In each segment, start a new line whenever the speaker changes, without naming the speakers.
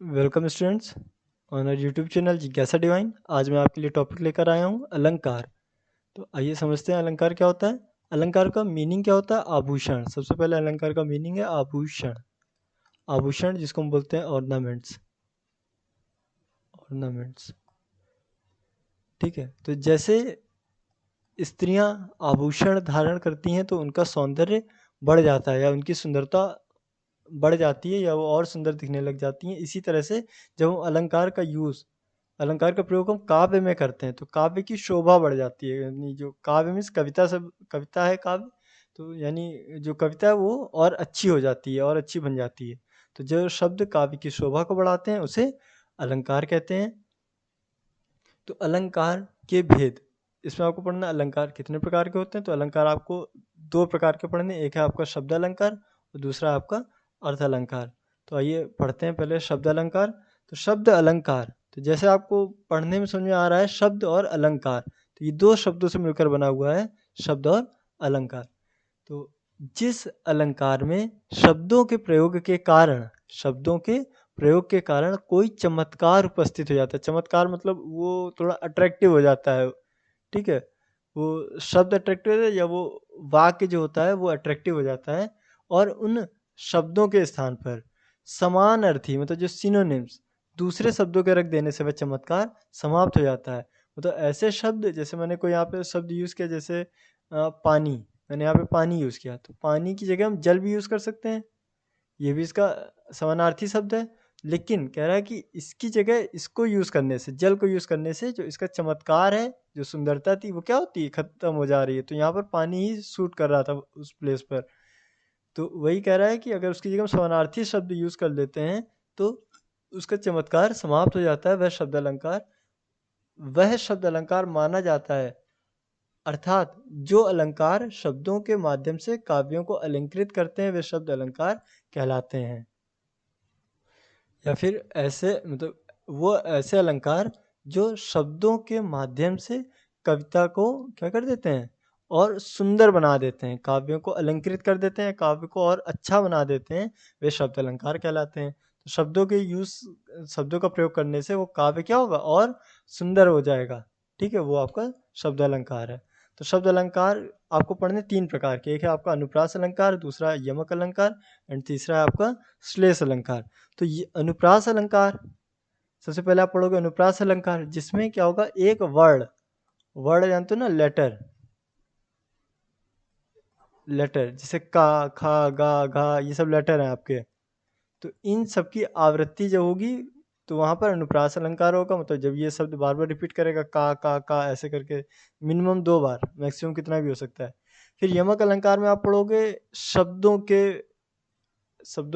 Welcome students on our YouTube channel जिज्ञासा Divine. आज मैं आपके लिए टॉपिक लेकर आया हूँ अलंकार। तो आइए समझते हैं अलंकार क्या होता है। अलंकार का मीनिंग क्या होता है? आभूषण। सबसे पहले अलंकार का मीनिंग है आभूषण। आभूषण जिसको हम बोलते हैं ऑर्नामेंट्स। ऑर्नामेंट्स, ठीक है। तो जैसे स्त्रियां आभूषण धारण करती हैं तो उनका सौंदर्य बढ़ जाता है या उनकी सुंदरता बढ़ जाती है या वो और सुंदर दिखने लग जाती हैं। इसी तरह से जब हम अलंकार का प्रयोग हम काव्य में करते हैं तो काव्य की शोभा बढ़ जाती है। यानी जो काव्य मीन्स कविता, सब कविता है काव्य, तो यानी जो कविता है वो और अच्छी हो जाती है और अच्छी बन जाती है। तो जो शब्द काव्य की शोभा को बढ़ाते हैं उसे अलंकार कहते हैं। तो अलंकार के भेद, इसमें आपको पढ़ना अलंकार कितने प्रकार के होते हैं। तो अलंकार आपको दो प्रकार के पढ़ने, एक है आपका शब्द अलंकार और दूसरा आपका अर्थ अलंकार। तो आइए पढ़ते हैं पहले शब्द अलंकार। तो शब्द अलंकार, तो जैसे आपको पढ़ने में समझ में आ रहा है शब्द और अलंकार, तो ये दो शब्दों से मिलकर बना हुआ है शब्द और अलंकार। तो जिस अलंकार में शब्दों के प्रयोग के कारण कोई चमत्कार उपस्थित हो जाता है। चमत्कार मतलब वो थोड़ा अट्रैक्टिव हो जाता है, ठीक है। वो शब्द अट्रैक्टिव है या वो वाक्य जो होता है वो अट्रैक्टिव हो जाता है। और उन शब्दों के स्थान पर समान अर्थी मतलब जो सिनोनिम्स दूसरे शब्दों के रख देने से वह चमत्कार समाप्त हो जाता है। मतलब ऐसे शब्द, जैसे मैंने कोई यहाँ पे शब्द यूज़ किया, जैसे पानी, मैंने यहाँ पे पानी यूज़ किया, तो पानी की जगह हम जल भी यूज़ कर सकते हैं, ये भी इसका समानार्थी शब्द है। लेकिन कह रहा है कि इसकी जगह इसको यूज़ करने से, जल को यूज़ करने से जो इसका चमत्कार है, जो सुंदरता थी वो क्या होती है, ख़त्म हो जा रही है। तो यहाँ पर पानी ही सूट कर रहा था उस प्लेस पर। तो वही कह रहा है कि अगर उसकी जगह हम समानार्थी शब्द यूज़ कर लेते हैं तो उसका चमत्कार समाप्त हो जाता है। वह शब्द अलंकार माना जाता है। अर्थात जो अलंकार शब्दों के माध्यम से काव्यों को अलंकृत करते हैं वे शब्द अलंकार कहलाते हैं। या फिर ऐसे मतलब वो ऐसे अलंकार जो शब्दों के माध्यम से कविता को क्या कर देते हैं और सुंदर बना देते हैं, काव्यों को अलंकृत कर देते हैं, काव्य को और अच्छा बना देते हैं, वे शब्द अलंकार कहलाते हैं। तो शब्दों का प्रयोग करने से वो काव्य क्या होगा और सुंदर हो जाएगा, ठीक है। वो आपका शब्द अलंकार है। तो शब्द अलंकार आपको पढ़ने तीन प्रकार के, एक है आपका अनुप्रास अलंकार, दूसरा यमक अलंकार एंड तीसरा है आपका श्लेष अलंकार। तो ये अनुप्रास अलंकार, सबसे पहले आप पढ़ोगे अनुप्रास अलंकार, जिसमें क्या होगा, एक वर्ड जानते हो ना, लेटर जैसे का, खा, गा, घा, ये सब लेटर हैं आपके। तो इन सब की आवृत्ति जो होगी तो वहाँ पर अनुप्रास अलंकार होगा। मतलब जब ये शब्द बार बार रिपीट करेगा, का ऐसे करके मिनिमम 2 बार, मैक्सिमम कितना भी हो सकता है। फिर यमक अलंकार में आप पढ़ोगे शब्दों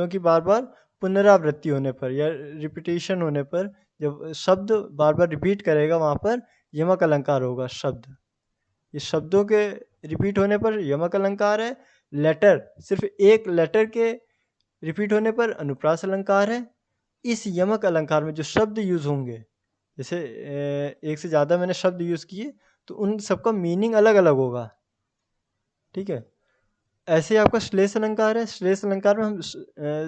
की बार बार पुनरावृत्ति होने पर या रिपीटेशन होने पर, जब शब्द बार बार रिपीट करेगा वहाँ पर यमक अलंकार होगा शब्द। ये शब्दों के रिपीट होने पर यमक अलंकार है। सिर्फ एक लेटर के रिपीट होने पर अनुप्रास अलंकार है। इस यमक अलंकार में जो शब्द यूज होंगे, जैसे एक से ज़्यादा मैंने शब्द यूज किए तो उन सबका मीनिंग अलग अलग होगा, ठीक है। ऐसे आपका श्लेष अलंकार है। श्लेष अलंकार में हम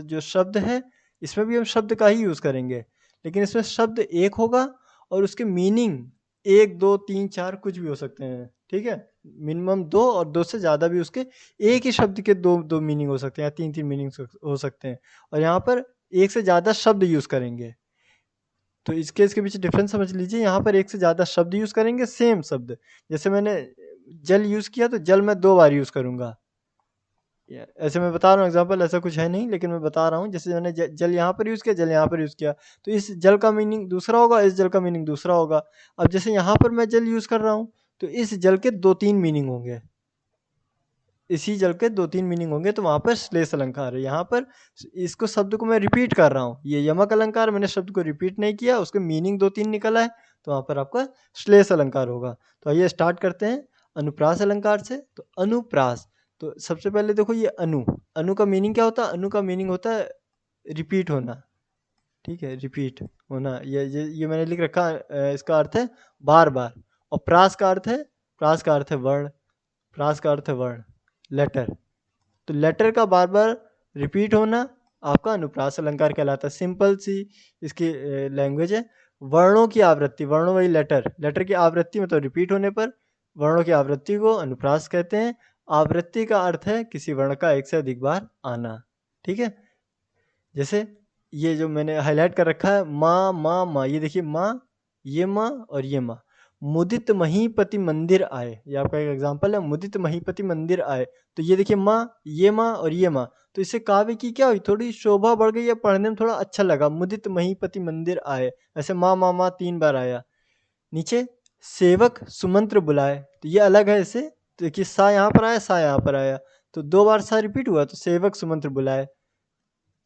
जो शब्द है इसमें भी हम शब्द का ही यूज़ करेंगे, लेकिन इसमें शब्द एक होगा और उसके मीनिंग 1 2 3 4 कुछ भी हो सकते हैं, ठीक है। मिनिमम 2 और 2 से ज़्यादा भी उसके एक ही शब्द के दो दो मीनिंग हो सकते हैं या 3 मीनिंग हो सकते हैं। और यहाँ पर एक से ज़्यादा शब्द यूज़ करेंगे। तो इसके पीछे डिफरेंस समझ लीजिए। यहाँ पर एक से ज़्यादा शब्द यूज़ करेंगे, सेम शब्द। जैसे मैंने जल यूज़ किया तो जल मैं 2 बार यूज़ करूँगा। ऐसे मैं बता रहा हूँ एग्जांपल, ऐसा कुछ है नहीं लेकिन मैं बता रहा हूँ। जैसे मैंने जल यहाँ पर यूज़ किया, जल यहाँ पर यूज़ किया, तो इस जल का मीनिंग दूसरा होगा, इस जल का मीनिंग दूसरा होगा। अब जैसे यहाँ पर मैं जल यूज़ कर रहा हूँ तो इस जल के 2 3 मीनिंग होंगे, इसी जल के 2 3 मीनिंग होंगे। तो वहाँ पर श्लेष अलंकार है। यहाँ पर इसको शब्द को मैं रिपीट कर रहा हूँ, ये यमक अलंकार, मैंने शब्द को रिपीट नहीं किया, उसके मीनिंग 2 3 निकला है, तो वहाँ पर आपका श्लेष अलंकार होगा। तो आइए स्टार्ट करते हैं अनुप्रास अलंकार से। तो अनुप्रास, तो सबसे पहले देखो ये अनु का मीनिंग क्या होता है? अनु का मीनिंग होता है रिपीट होना, ठीक है, रिपीट होना। ये मैंने लिख रखा इसका अर्थ है बार बार। और प्रास का अर्थ है वर्ण, प्रास का अर्थ है वर्ण, लेटर। तो लेटर का बार बार रिपीट होना आपका अनुप्रास अलंकार कहलाता है। सिंपल सी इसकी लैंग्वेज है। वर्णों की आवृत्ति, वर्णों वही लेटर की आवृत्ति मतलब रिपीट होने पर वर्णों की आवृत्ति को अनुप्रास कहते हैं। आवृत्ति का अर्थ है किसी वर्ण का एक से अधिक बार आना। ठीक है, जैसे ये जो मैंने हाईलाइट कर रखा है माँ माँ माँ, ये देखिए माँ, ये माँ और ये माँ। मुदित महीपति मंदिर आए, ये आपका एक एग्जांपल है, मुदित महीपति मंदिर आए। तो ये देखिए माँ, ये माँ और ये माँ, तो इससे काव्य की क्या हुई, थोड़ी शोभा बढ़ गई, या पढ़ने में थोड़ा अच्छा लगा। मुदित महीपति मंदिर आए, ऐसे माँ माँ माँ 3 बार आया। नीचे सेवक सुमंत्र बुलाए, तो ये अलग है इससे। तो देखिए सा यहाँ पर आया, सा यहाँ पर आया, तो 2 बार सा रिपीट हुआ, तो सेवक सुमंत्र बुलाए।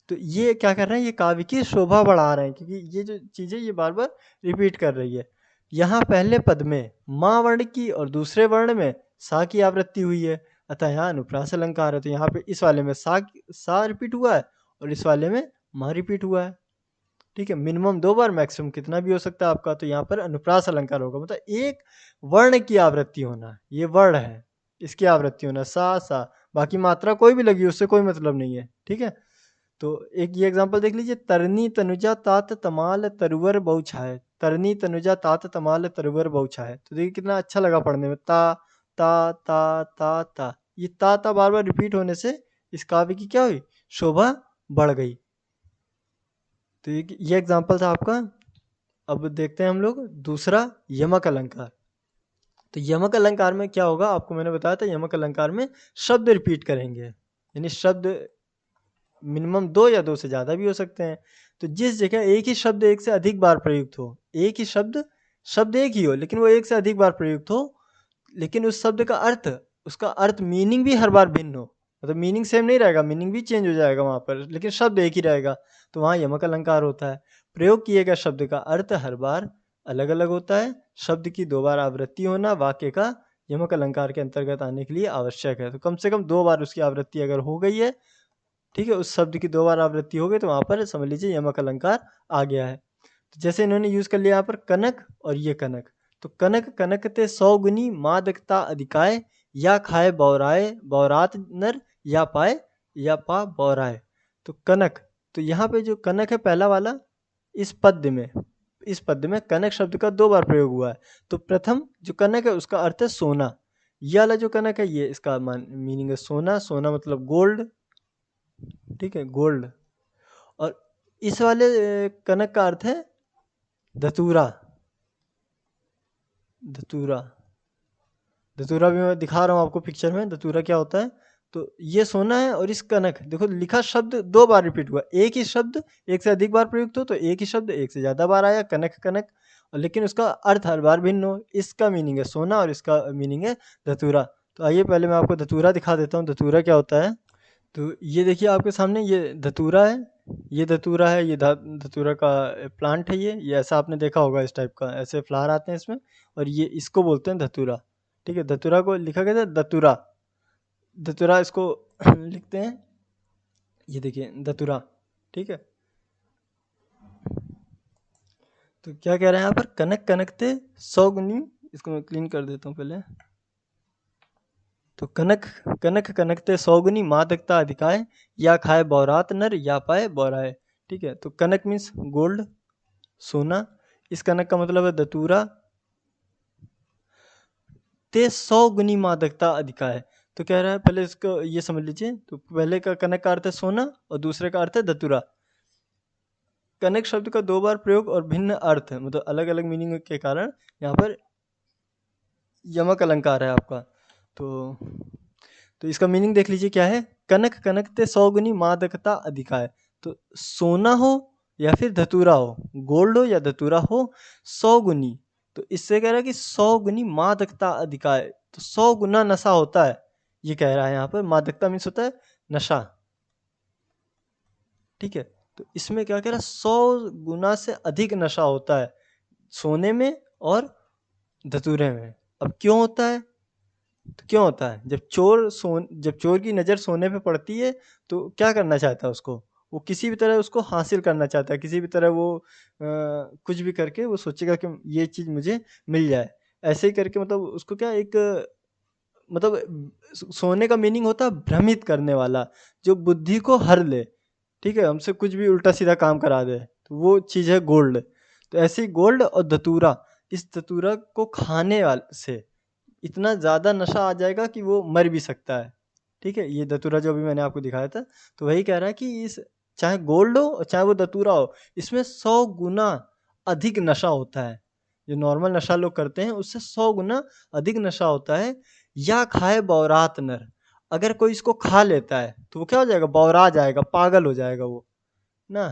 तो ये क्या कर रहे हैं, ये काव्य की शोभा बढ़ा रहे हैं, क्योंकि ये जो चीज़ें ये बार बार रिपीट कर रही है। यहाँ पहले पद में माँ वर्ण की और दूसरे वर्ण में सा की आवृत्ति हुई है, अतः यहाँ अनुप्रास अलंकार है। तो यहाँ पे इस वाले में सा रिपीट हुआ है और इस वाले में माँ रिपीट हुआ है। ठीक है, मिनिमम 2 बार, मैक्सिमम कितना भी हो सकता है आपका। तो यहाँ पर अनुप्रास अलंकार होगा, मतलब एक वर्ण की आवृत्ति होना, ये वर्ण है इसकी आवृत्ति होना सा सा, बाकी मात्रा कोई भी लगी उससे कोई मतलब नहीं है। ठीक है, तो एक ये एग्जांपल देख लीजिए, तरनी तनुजा तात तमाल तरुवर बहु छाए। तरनी तनुजा तात तमाल तरुवर बहु छाए, तो देखिए कितना अच्छा लगा पढ़ने में, ता ता ता ता ता, ये ता बार बार रिपीट होने से इस काव्य की क्या हुई, शोभा बढ़ गई। तो ये एग्जांपल था आपका। अब देखते हैं हम लोग दूसरा यमक अलंकार। तो यमक अलंकार में क्या होगा, आपको मैंने बताया था, यमक अलंकार में शब्द रिपीट करेंगे, यानी शब्द मिनिमम 2 या 2 से ज़्यादा भी हो सकते हैं। तो जिस जगह एक ही शब्द एक से अधिक बार प्रयुक्त हो, एक ही शब्द एक ही हो लेकिन वो एक से अधिक बार प्रयुक्त हो, लेकिन उस शब्द का अर्थ, उसका अर्थ मीनिंग भी हर बार भिन्न हो, मतलब मीनिंग सेम नहीं रहेगा, मीनिंग भी चेंज हो जाएगा वहाँ पर, लेकिन शब्द एक ही रहेगा, तो वहाँ यमक अलंकार होता है। प्रयोग किए गए शब्द का अर्थ हर बार अलग अलग होता है। शब्द की 2 बार आवृत्ति होना वाक्य का यमक अलंकार के अंतर्गत आने के लिए आवश्यक है। तो कम से कम 2 बार उसकी आवृत्ति अगर हो गई है, ठीक है, उस शब्द की 2 बार आवृत्ति हो गई, तो वहाँ पर समझ लीजिए यमक अलंकार आ गया है। तो जैसे इन्होंने यूज़ कर लिया यहाँ पर कनक और ये कनक, तो कनक कनकते 100 गुनी मादकता अधिकाय, या खाए बौराए बौरात नर, या पाए या पा बौराए। तो कनक, तो यहाँ पे जो कनक है पहला वाला, इस पद्य में कनक शब्द का 2 बार प्रयोग हुआ है। तो प्रथम जो कनक है उसका अर्थ है सोना, ये वाला जो कनक है ये इसका मीनिंग है सोना, सोना मतलब गोल्ड। ठीक है, गोल्ड। और इस वाले कनक का अर्थ है धतूरा। धतूरा, धतूरा भी मैं दिखा रहा हूँ आपको पिक्चर में, धतूरा क्या होता है। तो ये सोना है, और इस कनक देखो लिखा शब्द 2 बार रिपीट हुआ, एक ही शब्द एक से अधिक बार प्रयुक्त हो तो एक ही शब्द एक से ज़्यादा बार आया, कनक कनक, और लेकिन उसका अर्थ हर बार भिन्न हो। इसका मीनिंग है सोना और इसका मीनिंग है धतूरा। तो आइए पहले मैं आपको धतूरा दिखा देता हूँ, धतूरा क्या होता है। तो ये देखिए आपके सामने ये धतूरा है, ये धतूरा है, ये धतूरा का प्लांट है, ये ऐसा आपने देखा होगा, इस टाइप का ऐसे फ्लावर आते हैं इसमें, और ये इसको बोलते हैं धतूरा। ठीक है, धतूरा को लिखा गया था धतूरा, धतूरा इसको लिखते हैं, ये देखिए धतूरा। ठीक है, तो क्या कह रहे हैं यहाँ पर, कनक कनकते 100 गुनी, इसको मैं क्लीन कर देता हूँ पहले। तो कनक कनक कनकते 100 गुनी मादकता अधिकाय, या खाए बौरात नर, या पाए बौराए। ठीक है, तो कनक मीन्स गोल्ड, सोना। इस कनक का मतलब है धतूरा। ते 100 गुनी मादकता अधिकाय, तो कह रहा है पहले इसको ये समझ लीजिए। तो पहले का कनक का अर्थ है सोना और दूसरे का अर्थ है धतूरा। कनक शब्द का 2 बार प्रयोग और भिन्न अर्थ, मतलब अलग अलग मीनिंग के कारण यहाँ पर यमक अलंकार है आपका। तो इसका मीनिंग देख लीजिए क्या है, कनक कनकते 100 गुनी मादकता अधिकाय। तो सोना हो या फिर धतूरा हो, गोल्ड हो या धतूरा हो, 100 गुनी, तो इससे कह रहा है कि 100 गुनी मादकता अधिकाय, तो 100 गुना नशा होता है, ये कह रहा है यहाँ पर। मादकता मीन्स होता है नशा। ठीक है, तो इसमें क्या कह रहा है, 100 गुना से अधिक नशा होता है सोने में और धतूरे में। अब क्यों होता है, तो क्यों होता है, जब चोर की नज़र सोने पे पड़ती है तो क्या करना चाहता है उसको, वो किसी भी तरह उसको हासिल करना चाहता है, किसी भी तरह वो कुछ भी करके वो सोचेगा कि ये चीज़ मुझे मिल जाए, ऐसे ही करके, मतलब उसको क्या एक, मतलब सोने का मीनिंग होता है भ्रमित करने वाला, जो बुद्धि को हर ले। ठीक है, हमसे कुछ भी उल्टा सीधा काम करा दे, तो वो चीज़ है गोल्ड। तो ऐसे ही गोल्ड और धतूरा, इस धतूरा को खाने वाले से इतना ज़्यादा नशा आ जाएगा कि वो मर भी सकता है। ठीक है, ये धतूरा जो अभी मैंने आपको दिखाया था, तो वही कह रहा है कि इस चाहे गोल्ड हो और चाहे वो धतूरा हो, इसमें 100 गुना अधिक नशा होता है। जो नॉर्मल नशा लोग करते हैं उससे 100 गुना अधिक नशा होता है। या खाए बौरात नर, अगर कोई इसको खा लेता है तो वो क्या हो जाएगा, बौरा जाएगा, पागल हो जाएगा वो ना,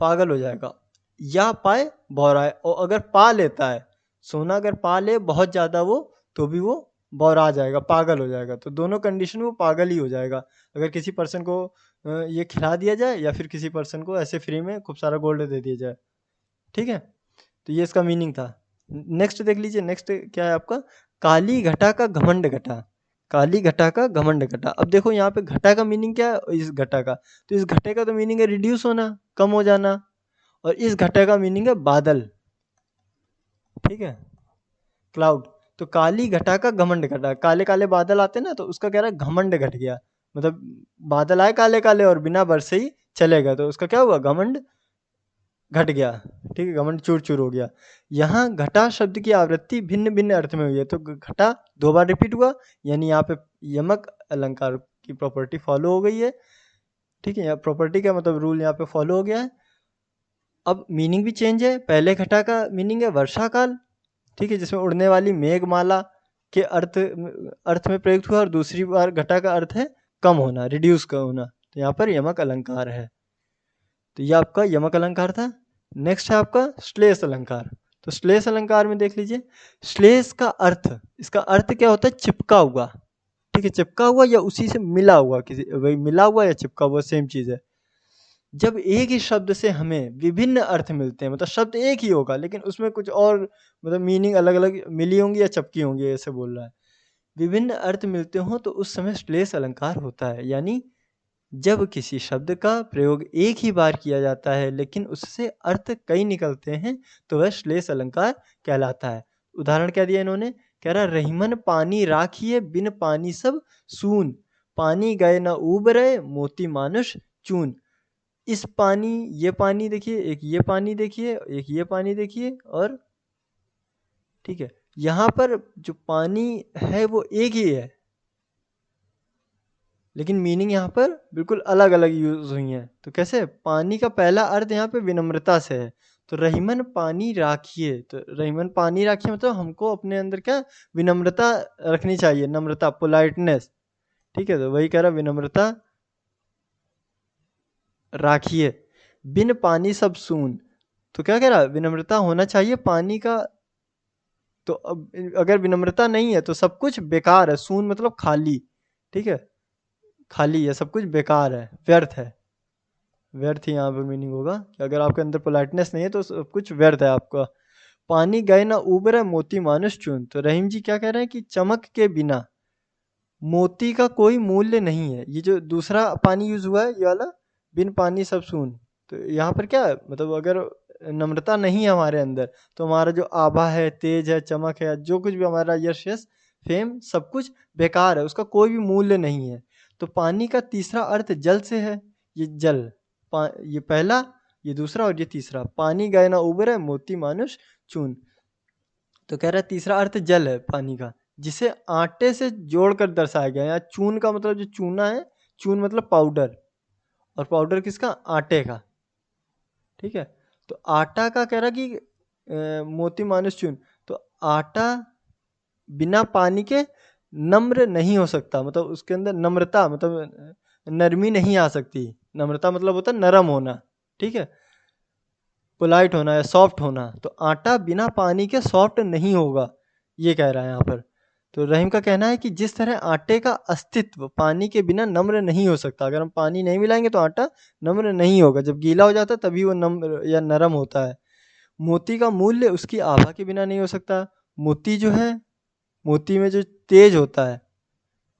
पागल हो जाएगा। या पाए बौराए, और अगर पा लेता है, सोना अगर पा ले बहुत ज़्यादा वो, तो भी वो बौरा जाएगा, पागल हो जाएगा। तो दोनों कंडीशन वो पागल ही हो जाएगा, अगर किसी पर्सन को ये खिला दिया जाए या फिर किसी पर्सन को ऐसे फ्री में खूब सारा गोल्ड दे दिया जाए। ठीक है, तो ये इसका मीनिंग था। नेक्स्ट देख लीजिए, नेक्स्ट क्या है आपका, काली घटा का घमंड घटा। काली घटा का घमंड घटा। अब देखो यहाँ पे घटा का मीनिंग क्या है, इस घटा का, तो इस घटे का तो मीनिंग है रिड्यूस होना, कम हो जाना, और इस घटे का मीनिंग है बादल। ठीक है, क्लाउड। तो काली घटा का घमंड घटा, काले काले बादल आते ना, तो उसका कह रहा है घमंड घट गया, मतलब बादल आए काले काले और बिना बरसे ही चले गए, तो उसका क्या हुआ, घमंड घट गया। ठीक है, घमंड चूर चूर हो गया। यहाँ घटा शब्द की आवृत्ति भिन्न भिन्न अर्थ में हुई है, तो घटा 2 बार रिपीट हुआ, यानी यहाँ पे यमक अलंकार की प्रॉपर्टी फॉलो हो गई है। ठीक है, यहाँ प्रॉपर्टी का मतलब रूल यहाँ पे फॉलो हो गया है। अब मीनिंग भी चेंज है, पहले घटा का मीनिंग है वर्षा काल, ठीक है, जिसमें उड़ने वाली मेघमाला के अर्थ में प्रयुक्त हुआ, और दूसरी बार घटा का अर्थ है कम होना, रिड्यूस का होना, तो यहाँ पर यमक अलंकार है। तो ये आपका यमक अलंकार था। नेक्स्ट है आपका श्लेष अलंकार। तो श्लेष अलंकार में देख लीजिए, श्लेष का अर्थ, इसका अर्थ क्या होता है, चिपका हुआ। ठीक है, चिपका हुआ या उसी से मिला हुआ, किसी वही मिला हुआ या चिपका हुआ सेम चीज है। जब एक ही शब्द से हमें विभिन्न अर्थ मिलते हैं, मतलब शब्द एक ही होगा लेकिन उसमें कुछ और मतलब मीनिंग अलग अलग मिली होंगी या चपकी होंगी, ऐसे बोल रहा है, विभिन्न अर्थ मिलते हों तो उस समय श्लेष अलंकार होता है। यानी जब किसी शब्द का प्रयोग एक ही बार किया जाता है लेकिन उससे अर्थ कई निकलते हैं, तो वह श्लेष अलंकार कहलाता है। उदाहरण क्या दिया इन्होंने, कह रहा रहीमन पानी राखिए बिन पानी सब सून, पानी गए न उब रहे मोती मानुष चून। इस पानी, ये पानी देखिए, एक ये पानी देखिए, एक ये पानी देखिए, और ठीक है, यहाँ पर जो पानी है वो एक ही है लेकिन मीनिंग यहाँ पर बिल्कुल अलग अलग यूज हुई हैं। तो कैसे, पानी का पहला अर्थ यहाँ पे विनम्रता से है, तो रहीमन पानी राखिए, तो रहीमन पानी राखिए मतलब हमको अपने अंदर क्या, विनम्रता रखनी चाहिए, नम्रता, पोलाइटनेस। ठीक है, तो वही कह रहा विनम्रता राखिए, बिन पानी सब सून, तो क्या कह रहा, विनम्रता होना चाहिए पानी का। तो अब अगर विनम्रता नहीं है तो सब कुछ बेकार है, सून मतलब खाली। ठीक है, खाली है, सब कुछ बेकार है, व्यर्थ है। व्यर्थ ही यहाँ पर मीनिंग होगा कि अगर आपके अंदर पोलाइटनेस नहीं है तो सब कुछ व्यर्थ है आपका। पानी गए ना उबरे मोती मानुष चून, तो रहीम जी क्या कह रहे हैं कि चमक के बिना मोती का कोई मूल्य नहीं है। ये जो दूसरा पानी यूज हुआ है ये वाला, बिन पानी सब सून, तो यहाँ पर क्या है, मतलब अगर नम्रता नहीं है हमारे अंदर तो हमारा जो आभा है, तेज है, चमक है, जो कुछ भी हमारा यश यश फेम सब कुछ बेकार है, उसका कोई भी मूल्य नहीं है। तो पानी का तीसरा अर्थ जल से है, ये जल, ये पहला, ये दूसरा और ये तीसरा, पानी गए ना उबरे मोती मानुष चून, तो कह रहा है तीसरा अर्थ जल है पानी का, जिसे आटे से जोड़कर दर्शाया गया है। यहाँ चून का मतलब जो चूना है, चून मतलब पाउडर, और पाउडर किसका, आटे का। ठीक है, तो आटा का कह रहा कि मोती मानुष चून, तो आटा बिना पानी के नम्र नहीं हो सकता, मतलब उसके अंदर नम्रता मतलब नरमी नहीं आ सकती। नम्रता मतलब होता है नरम होना, ठीक है, पोलाइट होना है, सॉफ्ट होना, तो आटा बिना पानी के सॉफ्ट नहीं होगा, ये कह रहा है यहाँ पर। तो रहीम का कहना है कि जिस तरह आटे का अस्तित्व पानी के बिना नम्र नहीं हो सकता, अगर हम पानी नहीं मिलाएंगे तो आटा नम्र नहीं होगा, जब गीला हो जाता है तभी वो नम्र या नरम होता है। मोती का मूल्य उसकी आभा के बिना नहीं हो सकता। मोती जो है, मोती में जो तेज होता है,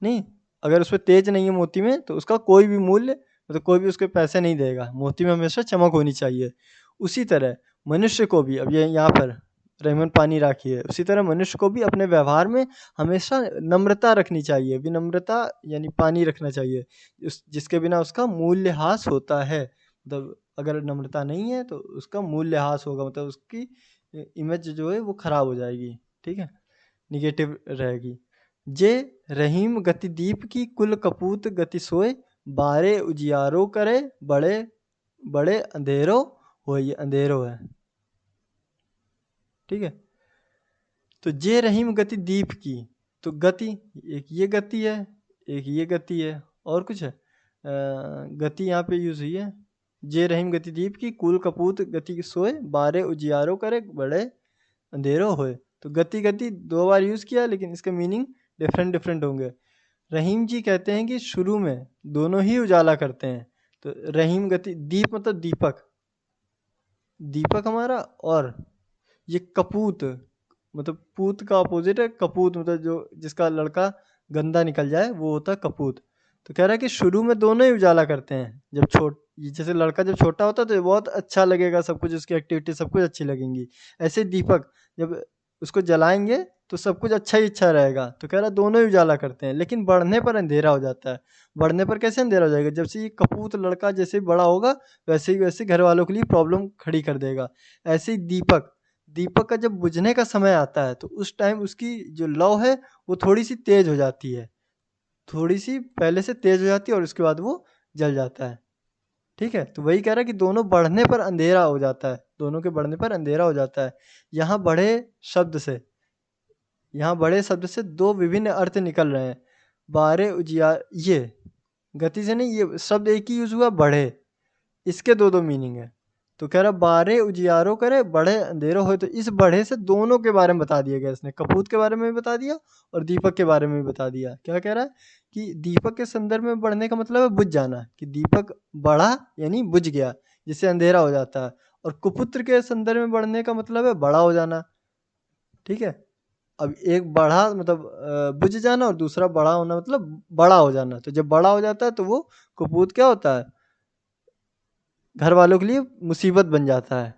नहीं, अगर उसमें तेज नहीं है मोती में तो उसका कोई भी मूल्य, मतलब कोई भी उसके पैसे नहीं देगा। मोती में हमेशा चमक होनी चाहिए। उसी तरह मनुष्य को भी, अब ये यहाँ पर रहीमन पानी राखी है, उसी तरह मनुष्य को भी अपने व्यवहार में हमेशा नम्रता रखनी चाहिए। विनम्रता यानी पानी रखना चाहिए, जिसके बिना उसका मूल्यह्रास होता है। मतलब अगर नम्रता नहीं है तो उसका मूल्यह्रास होगा, मतलब उसकी इमेज जो है वो खराब हो जाएगी, ठीक है, निगेटिव रहेगी। जे रहीम गति दीप की कुल कपूत गति सोए, बारे उजियारो करे बड़े बड़े अंधेरो हो, ये अंधेरो है, ठीक है। तो जे रहीम गति दीप की, तो गति एक ये गति है, एक ये गति है, और कुछ है गति यहाँ पे यूज हुई है। जे रहीम गति दीप की कुल कपूत गति सोए, बारे उजियारो करे बड़े अंधेरो होए। तो गति गति 2 बार यूज किया, लेकिन इसके मीनिंग डिफरेंट डिफरेंट होंगे। रहीम जी कहते हैं कि शुरू में दोनों ही उजाला करते हैं। तो रहीम गति दीप मतलब दीपक, दीपक हमारा, और ये कपूत मतलब पूत का अपोजिट है कपूत, मतलब जो जिसका लड़का गंदा निकल जाए वो होता है कपूत। तो कह रहा है कि शुरू में दोनों ही उजाला करते हैं। जब जैसे लड़का जब छोटा होता है तो बहुत अच्छा लगेगा, सब कुछ उसकी एक्टिविटी सब कुछ अच्छी लगेंगी। ऐसे दीपक जब उसको जलाएंगे तो सब कुछ अच्छा रहेगा। तो कह रहा है दोनों ही उजाला करते हैं, लेकिन बढ़ने पर अंधेरा हो जाता है। बढ़ने पर कैसे अंधेरा हो जाएगा? जब से ये कपूत लड़का जैसे बड़ा होगा वैसे ही घर वालों के लिए प्रॉब्लम खड़ी कर देगा। ऐसे ही दीपक का जब बुझने का समय आता है तो उस टाइम उसकी जो लौ है वो थोड़ी सी तेज हो जाती है, थोड़ी सी पहले से तेज हो जाती है, और उसके बाद वो जल जाता है, ठीक है। तो वही कह रहा है कि दोनों बढ़ने पर अंधेरा हो जाता है, दोनों के बढ़ने पर अंधेरा हो जाता है। यहाँ बड़े शब्द से 2 विभिन्न अर्थ निकल रहे हैं। बारे उजिया, ये गति से नहीं, ये शब्द एक ही यूज हुआ बढ़े, इसके 2 मीनिंग है। तो कह रहा बारे उजियारो करे बड़े अंधेरो हो, तो इस बढ़े से दोनों के बारे में बता दिया गया। इसने कपूत के बारे में भी बता दिया और दीपक के बारे में भी बता दिया। क्या कह रहा है कि दीपक के संदर्भ में बढ़ने का मतलब है बुझ जाना, कि दीपक बढ़ा यानी बुझ गया, जिससे अंधेरा हो जाता है। और कुपुत्र के संदर्भ में बढ़ने का मतलब है बड़ा हो जाना, ठीक है। अब एक बढ़ा मतलब बुझ जाना, और दूसरा बड़ा होना मतलब बड़ा हो जाना। तो जब बड़ा हो जाता है तो वो कुपूत क्या होता है? घर वालों के लिए मुसीबत बन जाता है।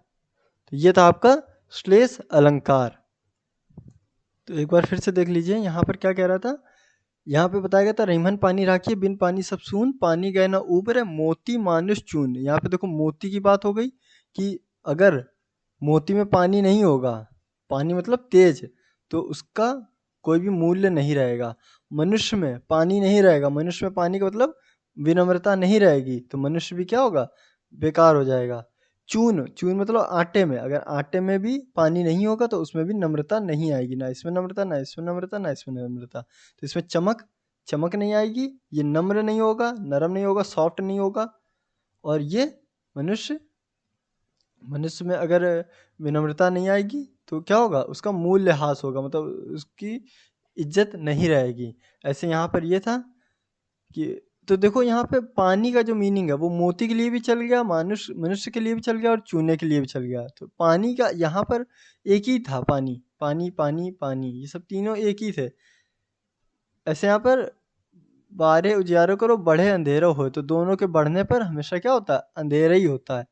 तो ये था आपका श्लेष अलंकार। तो एक बार फिर से देख लीजिए यहाँ पर क्या कह रहा था। यहाँ पे बताया गया था रहीमन पानी राखिए बिन पानी सब सून, पानी गए ना ऊपर है मोती मानुष चून। यहाँ पे देखो मोती की बात हो गई कि अगर मोती में पानी नहीं होगा, पानी मतलब तेज, तो उसका कोई भी मूल्य नहीं रहेगा। मनुष्य में पानी नहीं रहेगा, मनुष्य में पानी का मतलब विनम्रता नहीं रहेगी, तो मनुष्य भी क्या होगा? बेकार हो जाएगा। चून मतलब आटे में, अगर आटे में भी पानी नहीं होगा तो उसमें भी नम्रता नहीं आएगी, ना इसमें नम्रता, ना इसमें नम्रता, ना इसमें नम्रता। तो इसमें चमक नहीं आएगी, ये नम्र नहीं होगा, नरम नहीं होगा, सॉफ्ट नहीं होगा। और ये मनुष्य में अगर विनम्रता नहीं आएगी तो क्या होगा? उसका मूल्य ह्रास होगा, मतलब उसकी इज्जत नहीं रहेगी। ऐसे यहाँ पर ये था कि तो देखो यहाँ पे पानी का जो मीनिंग है वो मोती के लिए भी चल गया, मनुष्य के लिए भी चल गया, और चूने के लिए भी चल गया। तो पानी का यहाँ पर एक ही था, पानी पानी पानी पानी, ये सब तीनों एक ही थे। ऐसे यहाँ पर बारे उजियारो करो बढ़े अंधेरो हो, तो दोनों के बढ़ने पर हमेशा क्या होता है? अंधेरा ही होता है।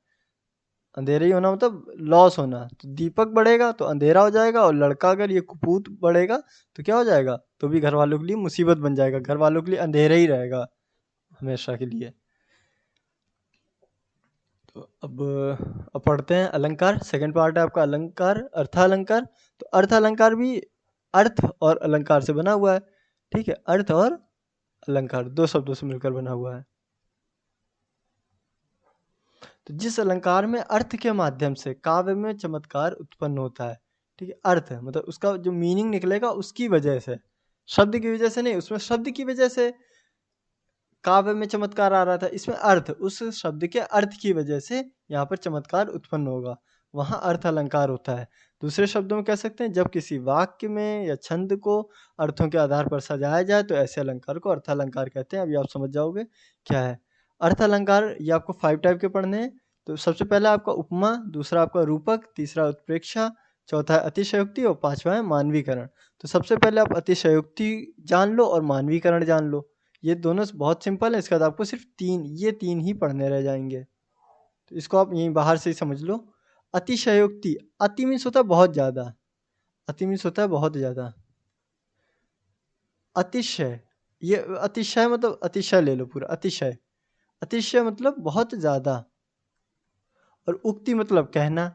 अंधेरा ही होना मतलब लॉस होना। तो दीपक बढ़ेगा तो अंधेरा हो जाएगा, और लड़का अगर ये कुपूत बढ़ेगा तो क्या हो जाएगा? तो भी घर वालों के लिए मुसीबत बन जाएगा, घर वालों के लिए अंधेरा ही रहेगा हमेशा के लिए। तो अब पढ़ते हैं अलंकार। सेकंड पार्ट है आपका अलंकार, अर्थालंकार। तो अर्थालंकार भी अर्थ और अलंकार से बना हुआ है, ठीक है। अर्थ और अलंकार 2 शब्दों से मिलकर बना हुआ है। तो जिस अलंकार में अर्थ के माध्यम से काव्य में चमत्कार उत्पन्न होता है, ठीक है। अर्थ मतलब उसका जो मीनिंग निकलेगा उसकी वजह से, शब्द की वजह से नहीं। उसमें शब्द की वजह से काव्य में चमत्कार आ रहा था, इसमें अर्थ, उस शब्द के अर्थ की वजह से यहाँ पर चमत्कार उत्पन्न होगा, वहाँ अर्थ अलंकार होता है। दूसरे शब्दों में कह सकते हैं जब किसी वाक्य में या छंद को अर्थों के आधार पर सजाया जाए तो ऐसे अलंकार को अर्थालंकार कहते हैं। अभी आप समझ जाओगे क्या है अर्थ अलंकार। ये आपको 5 टाइप के पढ़ने हैं। तो सबसे पहला आपका उपमा, दूसरा आपका रूपक, तीसरा उत्प्रेक्षा, चौथा है अतिशयोक्ति, और 5वां है मानवीकरण। तो सबसे पहले आप अतिशयोक्ति जान लो और मानवीकरण जान लो। ये दोनों बहुत सिंपल है। इसके बाद आपको सिर्फ 3 ही पढ़ने रह जाएंगे, तो इसको आप यहीं बाहर से ही समझ लो। अतिशयोक्ति, अति मीन्स होता है बहुत ज़्यादा, अति मीन्स होता है बहुत ज़्यादा। अतिशय, ये अतिशय मतलब अतिशय ले लो पूरा, अतिशय, अतिशय मतलब बहुत ज़्यादा, और उक्ति मतलब कहना,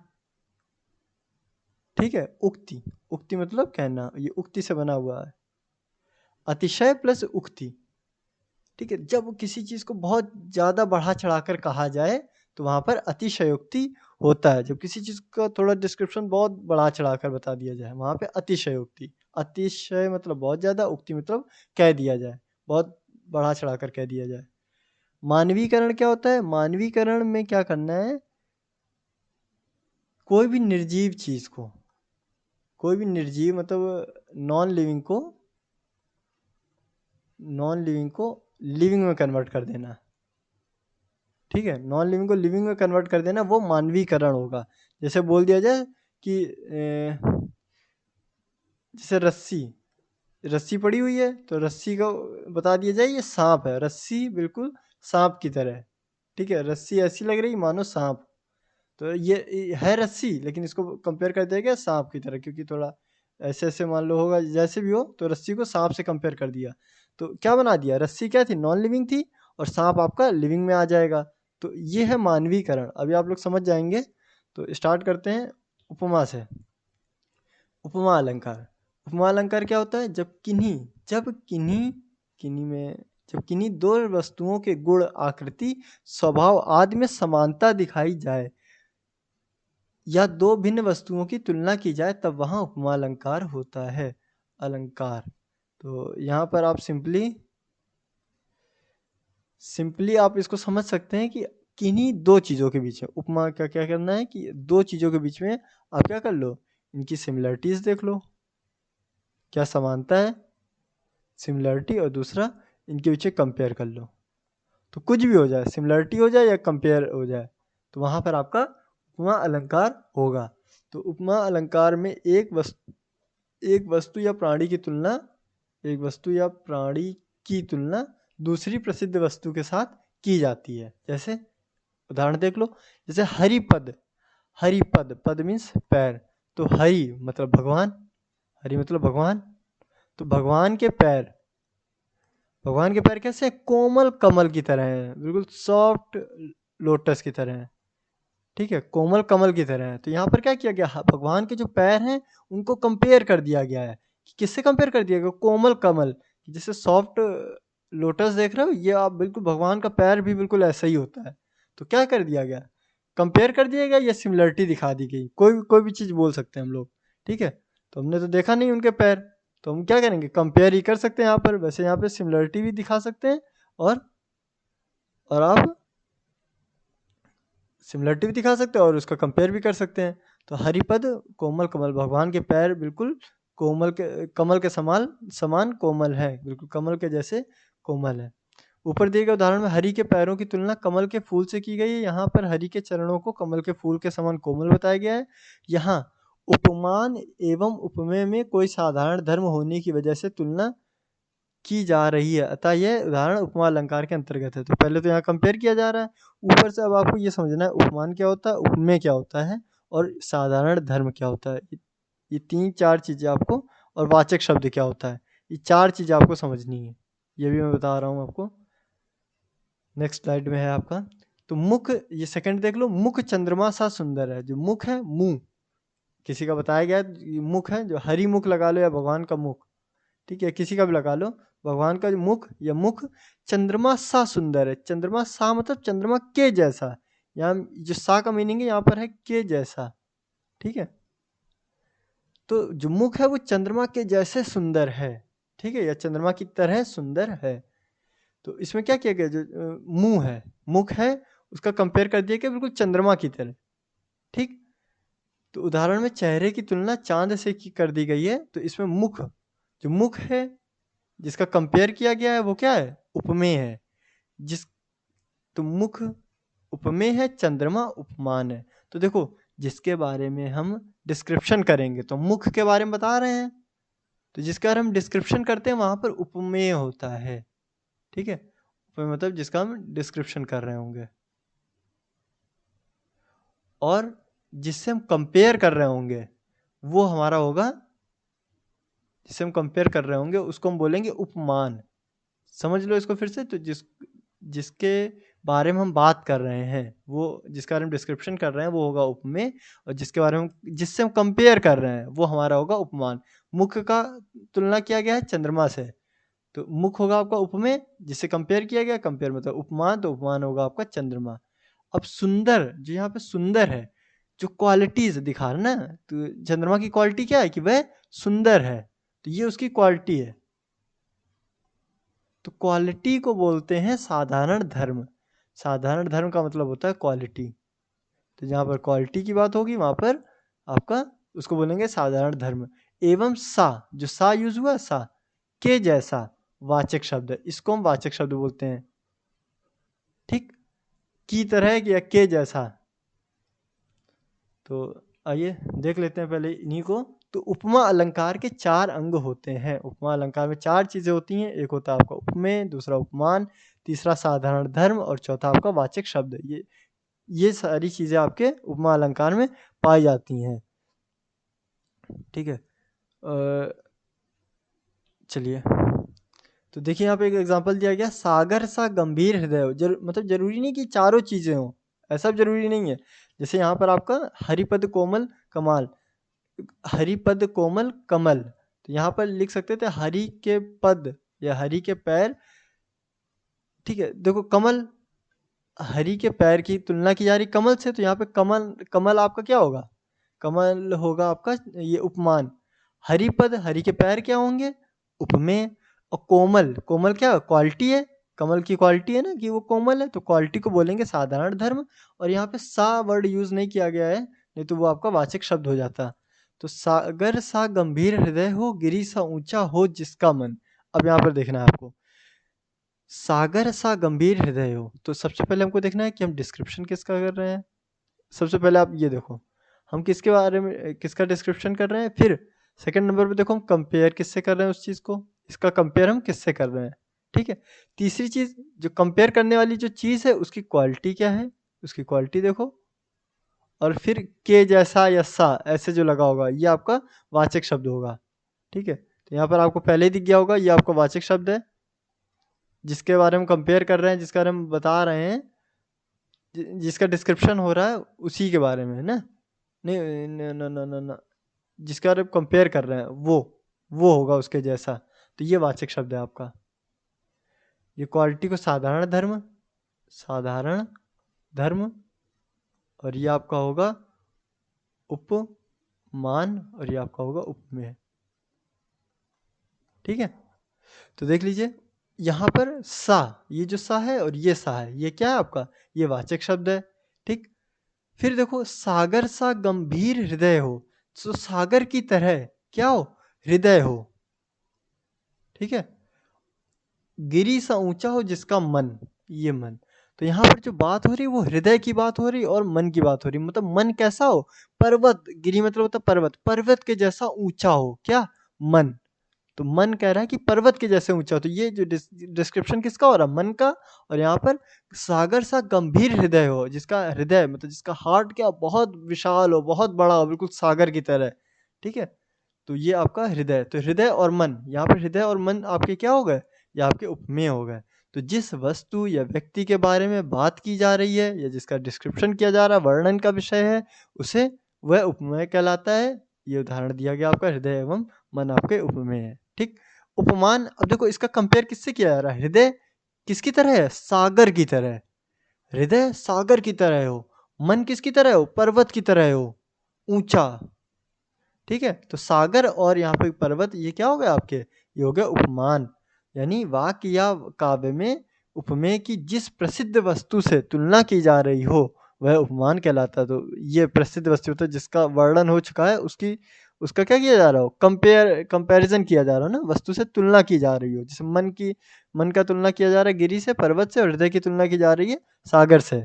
ठीक है। उक्ति, उक्ति मतलब कहना, ये उक्ति से बना हुआ है, अतिशय प्लस उक्ति, ठीक है। जब किसी चीज़ को बहुत ज़्यादा बढ़ा चढ़ाकर कहा जाए तो वहाँ पर अतिशयोक्ति होता है। जब किसी चीज़ का थोड़ा डिस्क्रिप्शन बहुत बढ़ा चढ़ाकर बता दिया जाए वहाँ पे अतिशयोक्ति। अतिशय मतलब बहुत ज़्यादा, उक्ति मतलब कह दिया जाए, बहुत बढ़ा चढ़ाकर कह दिया जाए। मानवीकरण क्या होता है? मानवीकरण में क्या करना है, कोई भी निर्जीव चीज़ को, कोई भी निर्जीव मतलब नॉन लिविंग को, नॉन लिविंग को लिविंग में कन्वर्ट कर देना, ठीक है। नॉन लिविंग को लिविंग में कन्वर्ट कर देना, वो मानवीकरण होगा। जैसे बोल दिया जाए कि जैसे रस्सी, रस्सी पड़ी हुई है तो रस्सी का बता दिया जाए ये सांप है, रस्सी बिल्कुल सांप की तरह है, ठीक है। रस्सी ऐसी लग रही मानो सांप, तो ये है रस्सी, लेकिन इसको कंपेयर कर दिया गया सांप की तरह, क्योंकि थोड़ा ऐसे ऐसे मान लो होगा, जैसे भी हो, तो रस्सी को सांप से कंपेयर कर दिया। तो क्या बना दिया, रस्सी क्या थी, नॉन लिविंग थी, और सांप आपका लिविंग में आ जाएगा। तो ये है मानवीकरण। अभी आप लोग समझ जाएंगे। तो स्टार्ट करते हैं उपमा से। उपमा अलंकार, उपमा अलंकार क्या होता है, जब किन्हीं किन्हीं में जब किन्हीं दो वस्तुओं के गुण, आकृति, स्वभाव आदि में समानता दिखाई जाए या दो भिन्न वस्तुओं की तुलना की जाए, तब वहाँ उपमा अलंकार होता है। अलंकार, तो यहाँ पर आप सिंपली आप इसको समझ सकते हैं कि किन्हीं दो चीज़ों के बीच में, उपमा का क्या करना है कि दो चीज़ों के बीच में आप क्या कर लो, इनकी सिमिलरिटीज़ देख लो, क्या समानता है, सिमिलरिटी, और दूसरा इनके बीच में कंपेयर कर लो। तो कुछ भी हो जाए, सिमिलरिटी हो जाए या कंपेयर हो जाए, तो वहाँ पर आपका उपमा अलंकार होगा। तो उपमा अलंकार में एक वस्तु या प्राणी की तुलना, एक वस्तु या प्राणी की तुलना दूसरी प्रसिद्ध वस्तु के साथ की जाती है। जैसे उदाहरण देख लो, जैसे हरिपद, हरिपद, पद मीन्स पैर, तो हरि मतलब भगवान, हरि मतलब भगवान, तो भगवान के पैर, भगवान के पैर कैसे, कोमल कमल की तरह हैं, बिल्कुल सॉफ्ट लोटस की तरह हैं, ठीक है, कोमल कमल की तरह है। तो यहाँ पर क्या किया गया, भगवान के जो पैर हैं उनको कंपेयर कर दिया गया है। किससे कंपेयर कर दिया गया, कोमल कमल, जैसे सॉफ्ट लोटस देख रहे हो, ये आप बिल्कुल भगवान का पैर भी बिल्कुल ऐसा ही होता है। तो क्या कर दिया गया, कंपेयर कर दिया गया या सिमिलरिटी दिखा दी गई, कोई भी चीज़ बोल सकते हैं हम लोग, ठीक है। तो हमने तो देखा नहीं उनके पैर, तो हम क्या करेंगे, कंपेयर ही कर सकते हैं यहाँ पर। वैसे यहाँ पे सिमिलरिटी भी दिखा सकते हैं, और आप सिमिलरिटी भी दिखा सकते हैं और उसका कंपेयर भी कर सकते हैं। तो हरिपद कोमल कमल, भगवान के पैर बिल्कुल कमल के समान समान कोमल है, बिल्कुल कमल के जैसे कोमल है। ऊपर दिए गए उदाहरण में हरि के पैरों की तुलना कमल के फूल से की गई है। यहाँ पर हरि के चरणों को कमल के फूल के समान कोमल बताया गया है। यहाँ उपमान एवं उपमेय में कोई साधारण धर्म होने की वजह से तुलना की जा रही है, अतः यह उदाहरण उपमा अलंकार के अंतर्गत है। तो पहले तो यहाँ कंपेयर किया जा रहा है, ऊपर से अब आपको ये समझना है उपमान क्या होता है, उपमेय क्या होता है, और साधारण धर्म क्या होता है। ये तीन चार चीज़ें आपको, और वाचक शब्द क्या होता है, ये चार चीज़ें आपको समझनी है। ये भी मैं बता रहा हूँ आपको। नेक्स्ट स्लाइड में है आपका, तो मुख, ये सेकंड देख लो, मुख चंद्रमा सा सुंदर है। जो मुख है, मुंह किसी का बताया गया है, मुख है, जो हरि मुख लगा लो या भगवान का मुख, ठीक है, किसी का भी लगा लो, भगवान का जो मुख या मुख चंद्रमा सा सुंदर है। चंद्रमा सा मतलब चंद्रमा के जैसा, यहाँ जो सा का मीनिंग है यहाँ पर है के जैसा, ठीक है। तो जो मुख है वो चंद्रमा के जैसे सुंदर है, ठीक है, या चंद्रमा की तरह सुंदर है। तो इसमें क्या किया गया, जो मुंह है, मुख है, उसका कंपेयर कर दिया कि बिल्कुल चंद्रमा की तरह, ठीक। तो उदाहरण में चेहरे की तुलना चांद से की कर दी गई है। तो इसमें मुख, जो मुख है जिसका कंपेयर किया गया है वो क्या है, उपमेय है। जिस तो मुख उपमेय है, चंद्रमा उपमान है। तो देखो, जिसके बारे में हम डिस्क्रिप्शन करेंगे तो मुख के बारे में बता रहे हैं, तो जिसका हम डिस्क्रिप्शन करते हैं वहां पर उपमेय होता है, ठीक है। उपमेय मतलब जिसका हम डिस्क्रिप्शन कर रहे होंगे। और जिससे हम कंपेयर कर रहे होंगे वो हमारा होगा, जिससे हम कंपेयर कर रहे होंगे उसको हम बोलेंगे उपमान। समझ लो इसको फिर से। तो जिसके बारे में हम बात कर रहे हैं, वो जिसके बारे में डिस्क्रिप्शन कर रहे हैं वो होगा उपमेय, और जिसके बारे में जिससे हम कंपेयर कर रहे हैं वो हमारा होगा उपमान। मुख का तुलना किया गया है चंद्रमा से, तो मुख होगा आपका उपमेय, जिससे कंपेयर किया गया, कंपेयर मतलब उपमान, तो उपमान होगा आपका चंद्रमा। अब सुंदर, जो यहाँ पे सुंदर है, जो क्वालिटीज दिखा रहा ना, तो चंद्रमा की क्वालिटी क्या है कि वह सुंदर है, तो ये उसकी क्वालिटी है। तो क्वालिटी को बोलते हैं साधारण धर्म। साधारण धर्म का मतलब होता है क्वालिटी। तो जहाँ पर क्वालिटी की बात होगी वहाँ पर आपका उसको बोलेंगे साधारण धर्म। एवं सा, जो सा यूज हुआ, सा के जैसा वाचक शब्द है, इसको हम वाचक शब्द बोलते हैं। ठीक, की तरह या के जैसा। तो आइए देख लेते हैं पहले इन्हीं को। तो उपमा अलंकार के 4 अंग होते हैं। उपमा अलंकार में 4 चीजें होती हैं। एक होता है आपका उपमेय, दूसरा उपमान, तीसरा साधारण धर्म, और चौथा आपका वाचक शब्द। ये सारी चीजें आपके उपमा अलंकार में पाई जाती हैं। ठीक है, चलिए तो देखिए यहाँ पे एक एग्जांपल दिया गया, सागर सा गंभीर हृदय हो। मतलब जरूरी नहीं कि चारों चीजें हो, ऐसा जरूरी नहीं है। जैसे यहाँ पर आपका हरिपद कोमल कमाल, हरिपद कोमल कमल, तो यहाँ पर लिख सकते थे हरि के पद या हरि के पैर। ठीक है, देखो कमल, हरि के पैर की तुलना की जा रही कमल से, तो यहाँ पे कमल, कमल आपका क्या होगा, कमल होगा आपका ये उपमान। हरिपद, हरि के पैर क्या होंगे, उपमेय। और कोमल, कोमल क्या क्वालिटी है, कमल की क्वालिटी है ना कि वो कोमल है, तो क्वालिटी को बोलेंगे साधारण धर्म। और यहाँ पे सा वर्ड यूज नहीं किया गया है, नहीं तो वो आपका वाचक शब्द हो जाता। तो सागर सा गंभीर हृदय हो, गिरी सा ऊंचा हो जिसका मन। अब यहाँ पर देखना है आपको, सागर सा गंभीर हृदय हो, तो सबसे पहले हमको देखना है कि हम डिस्क्रिप्शन किसका कर रहे हैं। सबसे पहले आप ये देखो, हम किसके बारे में, किसका डिस्क्रिप्शन कर रहे हैं। फिर सेकंड नंबर पे देखो हम कंपेयर किससे कर रहे हैं उस चीज़ को, इसका कंपेयर हम किससे कर रहे हैं। ठीक है, तीसरी चीज़ जो कंपेयर करने वाली जो चीज़ है उसकी क्वालिटी क्या है, उसकी क्वालिटी देखो। और फिर के जैसा या सा ऐसे जो लगा होगा ये आपका वाचक शब्द होगा। ठीक है, तो यहाँ पर आपको पहले ही दिख गया होगा, ये आपका वाचक शब्द है जिसके बारे में कंपेयर कर रहे हैं, जिसके बारे में बता रहे हैं, जिसका डिस्क्रिप्शन हो रहा है उसी के बारे में है ना। नहीं न न न न न जिसका आप कंपेयर कर रहे हैं वो होगा उसके जैसा। तो ये वाचक शब्द है आपका। ये क्वालिटी को साधारण धर्म, साधारण धर्म, और ये आपका होगा उपमान, और ये आपका होगा उपमेय। ठीक है, तो देख लीजिए यहाँ पर सा, ये जो सा है और ये सा है, ये क्या है आपका, ये वाचक शब्द है। ठीक, फिर देखो सागर सा गंभीर हृदय हो, तो सागर की तरह क्या हो, हृदय हो। ठीक है, गिरी सा ऊंचा हो जिसका मन, ये मन। तो यहाँ पर जो बात हो रही है वो हृदय की बात हो रही और मन की बात हो रही। मतलब मन कैसा हो, पर्वत, गिरी मतलब होता पर्वत, पर्वत के जैसा ऊंचा हो क्या, मन। तो मन कह रहा है कि पर्वत के जैसे ऊंचा हो, तो ये जो डिस्क्रिप्शन किसका हो रहा है, मन का। और यहाँ पर सागर सा गंभीर हृदय हो, जिसका हृदय मतलब जिसका हार्ट क्या बहुत विशाल हो, बहुत बड़ा हो, बिल्कुल सागर की तरह। ठीक है, तो ये आपका हृदय। तो हृदय और मन, यहाँ पर हृदय और मन आपके क्या हो गए, ये आपके उपमेय हो गए। तो जिस वस्तु या व्यक्ति के बारे में बात की जा रही है या जिसका डिस्क्रिप्शन किया जा रहा है, वर्णन का विषय है, उसे वह उपमेय कहलाता है। ये उदाहरण दिया गया आपका, हृदय एवं मन आपके उपमेय है। ठीक, उपमान, अब देखो इसका कंपेयर किससे किया जा रहा है, हृदय किसकी तरह है, सागर की तरह। हृदय सागर की तरह हो, मन किसकी तरह हो, पर्वत की तरह हो, ऊंचा। ठीक है, तो सागर और यहाँ पे पर्वत, ये क्या हो गया आपके, ये हो गया उपमान। यानी वाक्य या काव्य में उपमेय की जिस प्रसिद्ध वस्तु से तुलना की जा रही हो वह उपमान कहलाता है। तो ये प्रसिद्ध वस्तु तो जिसका वर्णन हो चुका है उसकी, उसका क्या किया जा रहा हो, कंपैरिजन किया जा रहा हो ना, वस्तु से तुलना की जा रही हो। जैसे मन का तुलना किया जा रहा है गिरी से, पर्वत से, और हृदय की तुलना की जा रही है सागर से।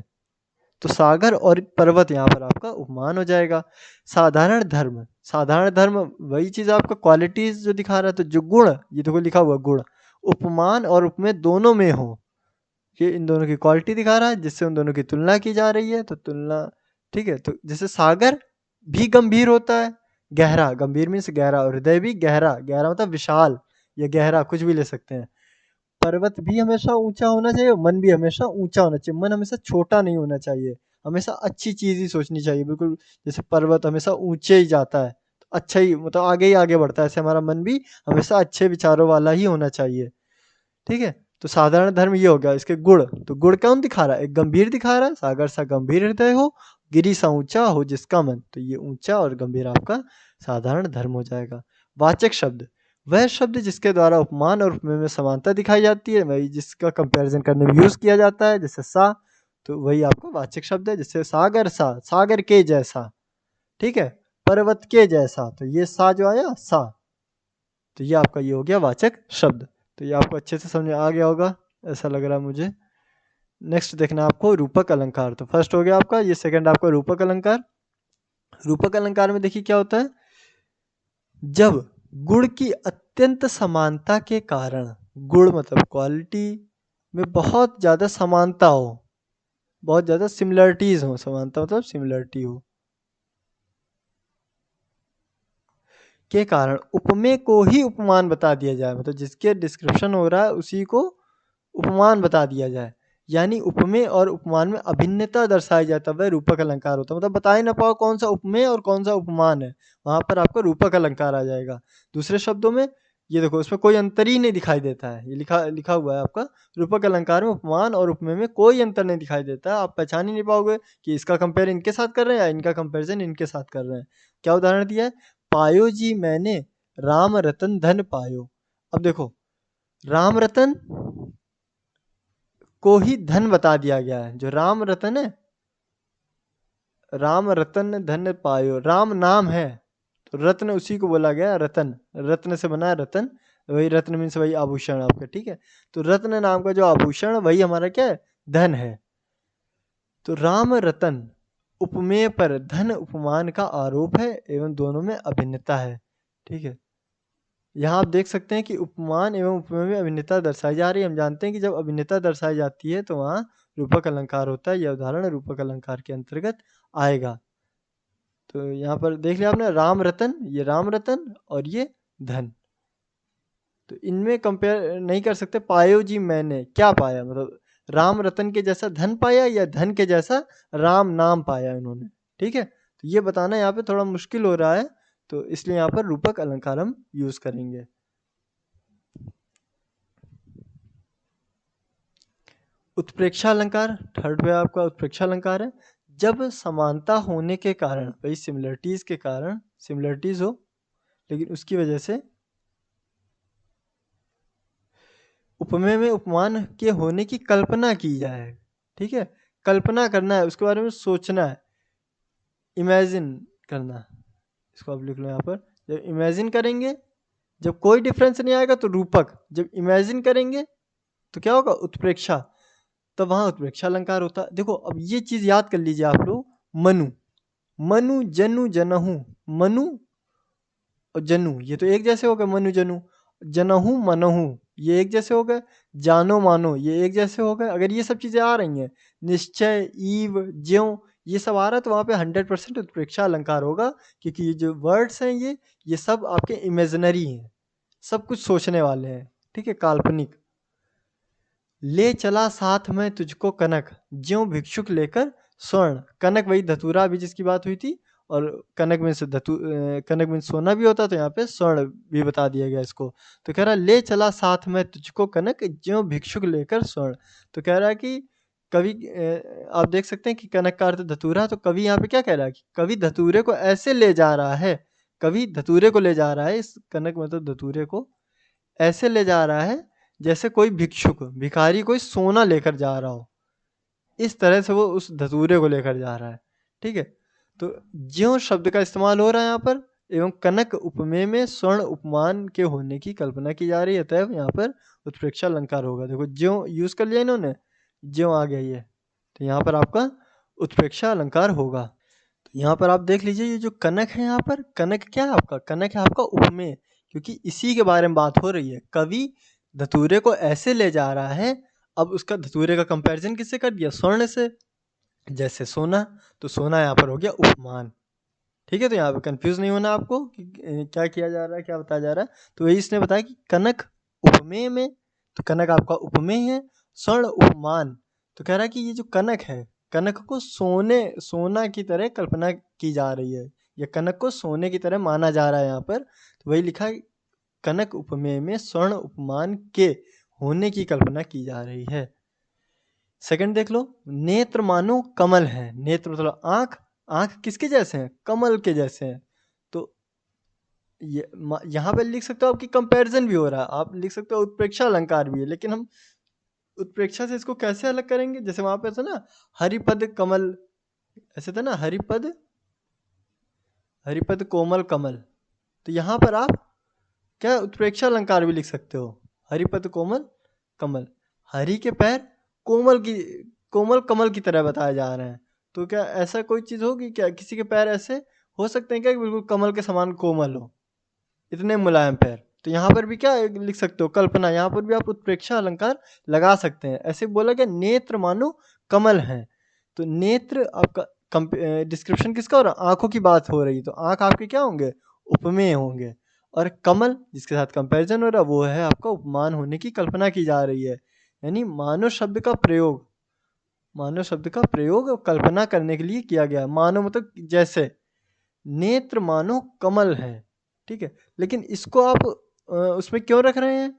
तो सागर और पर्वत यहाँ पर आपका उपमान हो जाएगा। साधारण धर्म, साधारण धर्म वही चीज आपका क्वालिटीज जो दिखा रहा है। तो जो गुण, ये देखो लिखा हुआ गुण, उपमान और उपमेय दोनों में हो, ये इन दोनों की क्वालिटी दिखा रहा है जिससे उन दोनों की तुलना की जा रही है। तो तुलना, ठीक है, तो जैसे सागर भी गंभीर होता है, गहरा, गंभीर मीन्स गहरा, और हृदय भी गहरा, गहरा मतलब विशाल या गहरा, कुछ भी ले सकते हैं। पर्वत भी हमेशा ऊंचा होना चाहिए, मन भी हमेशा ऊंचा होना चाहिए, मन हमेशा छोटा नहीं होना चाहिए, हमेशा अच्छी चीज ही सोचनी चाहिए, बिल्कुल जैसे पर्वत हमेशा ऊंचे ही जाता है, तो अच्छा ही मतलब आगे ही आगे बढ़ता है, ऐसे हमारा मन भी हमेशा अच्छे विचारों वाला ही होना चाहिए। ठीक है, तो साधारण धर्म ये हो गया। इसके गुण, तो गुण कौन दिखा रहा है, एक गंभीर दिखा रहा है, सागर सा गंभीर हृदय हो, गिरी सा ऊंचा हो जिसका मन, तो ये ऊंचा और गंभीर आपका साधारण धर्म हो जाएगा। वाचक शब्द, वह शब्द जिसके द्वारा उपमान और उपमेय में समानता दिखाई जाती है, वही जिसका कंपैरिजन करने में यूज किया जाता है, जैसे सा, तो वही आपका वाचक शब्द है। जैसे सागर सा, सागर के जैसा, ठीक है, पर्वत के जैसा, तो ये सा जो आया सा, तो ये आपका ये हो गया वाचक शब्द। तो ये आपको अच्छे से समझ में आ गया होगा, ऐसा लग रहा है मुझे। नेक्स्ट देखना आपको रूपक अलंकार। तो फर्स्ट हो गया आपका ये, सेकंड आपका रूपक अलंकार। रूपक अलंकार में देखिए क्या होता है, जब गुण की अत्यंत समानता के कारण, गुण मतलब क्वालिटी में बहुत ज़्यादा समानता हो, बहुत ज़्यादा सिमिलरिटीज हो, समानता मतलब सिमिलरिटी हो के कारण उपमेय को ही उपमान बता दिया जाए, मतलब जिसके डिस्क्रिप्शन हो रहा है उसी को उपमान बता दिया जाए, यानी उपमेय और उपमान में अभिन्नता दर्शाई जाता है, वह रूपक अलंकार होता है। मतलब बता ही ना पाओ कौन सा उपमेय और कौन सा उपमान है, वहां पर आपका रूपक अलंकार आ जाएगा। दूसरे शब्दों में ये देखो, इसमें कोई अंतर ही नहीं दिखाई देता है, ये लिखा लिखा हुआ है आपका, रूपक अलंकार में उपमान और उपमेय में कोई अंतर नहीं दिखाई देता है, आप पहचान ही नहीं पाओगे कि इसका कंपेयर इनके साथ कर रहे हैं या इनका कंपेरिजन इनके साथ कर रहे हैं। क्या उदाहरण दिया है, पायो जी मैंने राम रतन धन पायो। अब देखो, राम रतन को ही धन बता दिया गया है, जो राम रतन है, राम रतन धन पायो, राम नाम है, तो रत्न उसी को बोला गया रतन, रत्न से बना है रतन, वही रत्न मीन्स वही आभूषण आपका, ठीक है, तो रत्न नाम का जो आभूषण वही हमारा क्या है, धन है। तो राम रतन उपमेय पर धन उपमान का आरोप है एवं दोनों में अभिन्नता है। ठीक है, यहाँ आप देख सकते हैं कि उपमान एवं उपमेय में अभिन्नता दर्शाई जा रही है। हम जानते हैं कि जब अभिन्नता दर्शाई जाती है तो वहाँ रूपक अलंकार होता है, यह उदाहरण रूपक अलंकार के अंतर्गत आएगा। तो यहाँ पर देख लिया आपने, राम रतन, ये राम रतन और ये धन, तो इनमें कंपेयर नहीं कर सकते। पायो जी मैंने, क्या पाया, मतलब राम रतन के जैसा धन पाया या धन के जैसा राम नाम पाया इन्होंने। ठीक है, तो ये बताना यहाँ पे थोड़ा मुश्किल हो रहा है, तो इसलिए यहाँ पर रूपक अलंकार हम यूज करेंगे। उत्प्रेक्षा अलंकार, थर्ड पे आपका उत्प्रेक्षा अलंकार है, जब समानता होने के कारण, भाई सिमिलरिटीज के कारण, सिमिलरिटीज हो लेकिन उसकी वजह से उपमेय में उपमान के होने की कल्पना की जाए। ठीक है, कल्पना करना है, उसके बारे में सोचना है, इमेजिन करना, इसको आप लिख लो यहाँ पर। जब इमेजिन करेंगे, जब कोई डिफरेंस नहीं आएगा तो रूपक, जब इमेजिन करेंगे तो क्या होगा, उत्प्रेक्षा, तब वहाँ उत्प्रेक्षा अलंकार होता है। देखो अब ये चीज याद कर लीजिए आप लोग, मनु, मनु जनु जनहु, मनु और जनु ये तो एक जैसे हो गए, मनु जनु, जनहु मनहु ये एक जैसे हो गए, जानो मानो ये एक जैसे हो गए। अगर ये सब चीजें आ रही हैं, निश्चय, ईव, ज्यों, ये सब आ रहा है, तो वहाँ पे 100% उत्प्रेक्षा अलंकार होगा, क्योंकि ये जो वर्ड्स हैं ये सब आपके इमेजिनरी हैं, सब कुछ सोचने वाले हैं। ठीक है, काल्पनिक। ले चला साथ में तुझको कनक, ज्यों भिक्षुक लेकर स्वर्ण, कनक वही धतूरा अभी जिसकी बात हुई थी, और कनक में से कनक में सोना भी होता, तो यहाँ पे स्वर्ण भी बता दिया गया इसको। तो कह रहा ले चला साथ में तुझको कनक, ज्यों भिक्षुक लेकर स्वर्ण, तो कह रहा है कि कवि, आप देख सकते हैं कि कनक का अर्थ धतूरा, तो कवि यहाँ पे क्या कह रहा है कि कवि धतूरे को ऐसे ले जा रहा है, कवि धतूरे को ले जा रहा है, इस कनक मतलब धतूरे को ऐसे ले जा रहा है जैसे कोई भिक्षुक, भिखारी कोई सोना लेकर जा रहा हो, इस तरह से वो उस धतूरे को लेकर जा रहा है। ठीक है, तो ज्यों शब्द का इस्तेमाल हो रहा है यहाँ पर, एवं कनक उपमेय में स्वर्ण उपमान के होने की कल्पना की जा रही है, तब यहाँ पर उत्प्रेक्षा अलंकार होगा। देखो ज्यों यूज कर लिया इन्होंने, ज्यों आ गया ये, तो यहाँ पर आपका उत्प्रेक्षा अलंकार होगा। तो यहाँ पर आप देख लीजिए, ये जो कनक है, यहाँ पर कनक क्या है आपका, कनक है आपका उपमेय, क्योंकि इसी के बारे में बात हो रही है। कवि धतूरे को ऐसे ले जा रहा है, अब उसका धतूरे का कंपैरिजन किससे कर दिया, स्वर्ण से, जैसे सोना, तो सोना यहाँ पर हो गया उपमान। ठीक है, तो यहाँ पे कंफ्यूज नहीं होना आपको कि क्या किया जा रहा है, क्या बताया जा रहा है। तो वही इसने बताया कि कनक उपमेय में, तो कनक आपका उपमेय है। स्वर्ण उपमान, तो कह रहा है कि ये जो कनक है, कनक को सोना की तरह कल्पना की जा रही है, या कनक को सोने की तरह माना जा रहा है यहाँ पर। तो वही लिखा है, कनक उपमेय में स्वर्ण उपमान के होने की कल्पना की जा रही है। सेकंड देख लो, नेत्र मानो कमल है। नेत्र मतलब आंख, आंख किसके जैसे हैं, कमल के जैसे हैं। तो यहाँ पे लिख सकते हो, आपकी कंपैरिजन भी हो रहा है, आप लिख सकते हो उत्प्रेक्षा अलंकार भी है, लेकिन हम उत्प्रेक्षा से इसको कैसे अलग करेंगे। जैसे वहां पे था ना हरिपद कमल, ऐसे था ना हरिपद, हरिपद कोमल कमल। तो यहाँ पर आप क्या उत्प्रेक्षा अलंकार भी लिख सकते हो, हरिपद कोमल कमल। हरि के पैर कोमल कमल की तरह बताए जा रहे हैं। तो क्या ऐसा कोई चीज होगी क्या, किसी के पैर ऐसे हो सकते हैं क्या कि बिल्कुल कमल के समान कोमल हो, इतने मुलायम पैर। तो यहाँ पर भी क्या लिख सकते हो, कल्पना, यहाँ पर भी आप उत्प्रेक्षा अलंकार लगा सकते हैं। ऐसे बोला गया नेत्र मानो कमल है, तो नेत्र आपका डिस्क्रिप्शन किसका हो रहा है, आंखों की बात हो रही है, तो आंख आपके क्या होंगे, उपमेय होंगे। और कमल जिसके साथ कंपैरिजन हो रहा है वो है आपका उपमान होने की कल्पना की जा रही है। यानी मानो शब्द का प्रयोग, मानो शब्द का प्रयोग कल्पना करने के लिए किया गया। मानो मतलब जैसे, नेत्र मानो कमल है, ठीक है। लेकिन इसको आप उसमें क्यों रख रहे हैं,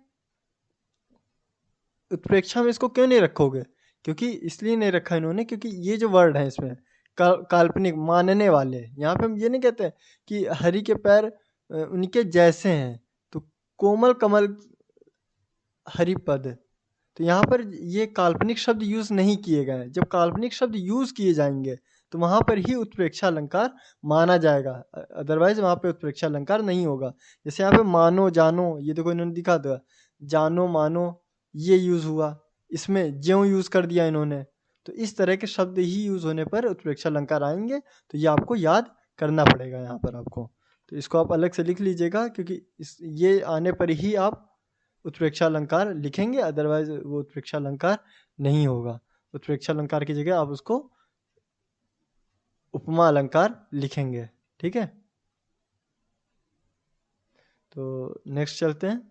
उत्प्रेक्षा में इसको क्यों नहीं रखोगे, क्योंकि इसलिए नहीं रखा इन्होंने क्योंकि ये जो वर्ड है इसमें काल्पनिक मानने वाले, यहाँ पे हम ये नहीं कहते कि हरि के पैर उनके जैसे हैं, तो कोमल कमल हरिपद, तो यहाँ पर ये काल्पनिक शब्द यूज नहीं किए गए हैं। जब काल्पनिक शब्द यूज किए जाएंगे तो वहां पर ही उत्प्रेक्षा अलंकार माना जाएगा, अदरवाइज वहां पे उत्प्रेक्षा अलंकार नहीं होगा। जैसे यहाँ पे मानो जानो, ये देखो इन्होंने दिखा दिया, जानो मानो ये यूज हुआ, इसमें ज्यों यूज कर दिया इन्होंने। तो इस तरह के शब्द ही यूज होने पर उत्प्रेक्षा अलंकार आएंगे, तो ये आपको याद करना पड़ेगा यहाँ पर आपको। तो इसको आप अलग से लिख लीजिएगा, क्योंकि ये आने पर ही आप उत्प्रेक्षा अलंकार लिखेंगे, अदरवाइज वो उत्प्रेक्षा अलंकार नहीं होगा। उत्प्रेक्षा अलंकार की जगह आप उसको उपमा अलंकार लिखेंगे, ठीक है। तो नेक्स्ट चलते हैं।